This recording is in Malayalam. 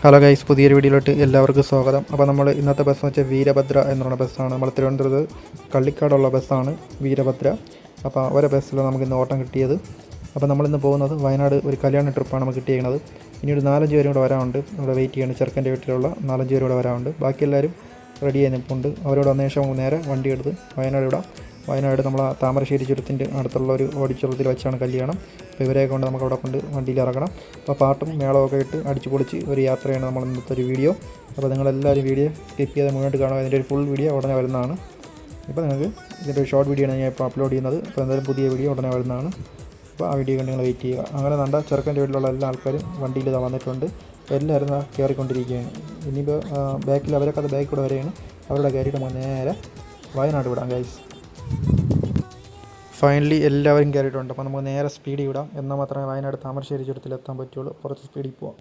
ഹലോ ഗൈസ്, പുതിയൊരു വീഡിയോയിലോട്ട് എല്ലാവർക്കും സ്വാഗതം. അപ്പോൾ നമ്മൾ ഇന്നത്തെ ബസ് എന്ന് വെച്ചാൽ വീരഭദ്ര എന്നുള്ള ബസ്സാണ്. നമ്മൾ തിരുവനന്തപുരത്ത് കള്ളിക്കാടുള്ള ബസ്സാണ് വീരഭദ്ര. അപ്പോൾ അവരെ ബസ്സിൽ നമുക്ക് ഇന്ന് ഓട്ടം കിട്ടിയത്. അപ്പോൾ നമ്മളിന്ന് പോകുന്നത് വയനാട് ഒരു കല്യാണ ട്രിപ്പാണ് നമുക്ക് കിട്ടിയിരിക്കുന്നത്. ഇനി ഒരു 4-5 പേരും കൂടെ വരാനുണ്ട്. ഇവിടെ വെയിറ്റ് ചെയ്യണം. ചെറുക്കൻ്റെ വീട്ടിലുള്ള 4-5 പേരും കൂടെ വരാനുണ്ട്. ബാക്കി എല്ലാവരും റെഡി ആയി നിൽപ്പുണ്ട്. അവരോട് വന്ന ശേഷം നേരെ വണ്ടി എടുത്ത് വയനാട് നമ്മൾ താമരശ്ശേരി ചുരത്തിൻ്റെ അടുത്തുള്ള ഒരു ഓഡിറ്റോറിയത്തിൽ വെച്ചാണ് കല്യാണം. അപ്പോൾ ഇവരെയൊക്കെ കൊണ്ട് നമുക്ക് അവിടെ കൊണ്ട് വണ്ടിയിൽ ഇറങ്ങണം. അപ്പോൾ പാട്ടും മേളമൊക്കെ ഇട്ട് അടിച്ചു പൊളിച്ച് ഒരു യാത്രയാണ് നമ്മൾ ഇന്നത്തെ ഒരു വീഡിയോ. അപ്പോൾ നിങ്ങളെല്ലാവരും വീഡിയോ സ്കിപ്പ് ചെയ്ത് മുന്നോട്ട് കാണുക. അതിൻ്റെ ഒരു ഫുൾ വീഡിയോ ഉടനെ വരുന്നതാണ്. ഇപ്പോൾ നിങ്ങൾക്ക് ഇതിൻ്റെ ഒരു ഷോർട്ട് വീഡിയോ ആണ് ഞാൻ ഇപ്പോൾ അപ്ലോഡ് ചെയ്യുന്നത്. അപ്പോൾ എന്തായാലും പുതിയ വീഡിയോ ഉടനെ വരുന്നതാണ്. അപ്പോൾ ആ വീഡിയോ കണ്ട് നിങ്ങൾ വെയിറ്റ് ചെയ്യുക. അങ്ങനെ നല്ല ചെറുക്കൻ്റെ വീട്ടിലുള്ള എല്ലാ ആൾക്കാരും വണ്ടിയിൽ വന്നിട്ടുണ്ട്. എല്ലാവരും കയറിക്കൊണ്ടിരിക്കുകയാണ്. ഇനിയിപ്പോൾ ബാക്കിൽ അവരൊക്കെ അത് ബാക്കിൽ കൂടെ വരെയാണ്. അവരുടെ കയറിയിട്ട് നമുക്ക് നേരെ വയനാട് വിടാം ഗൈസ്. ഫൈനലി എല്ലാവരും കയറിയിട്ടുണ്ട്. അപ്പോൾ നമുക്ക് നേരെ സ്പീഡിൽ വിടാം. എന്നാൽ മാത്രമേ വയനാട് താമരശ്ശേരി ചുരത്തിൽ എത്താൻ പറ്റുള്ളൂ. കുറച്ച് സ്പീഡിൽ പോവാം.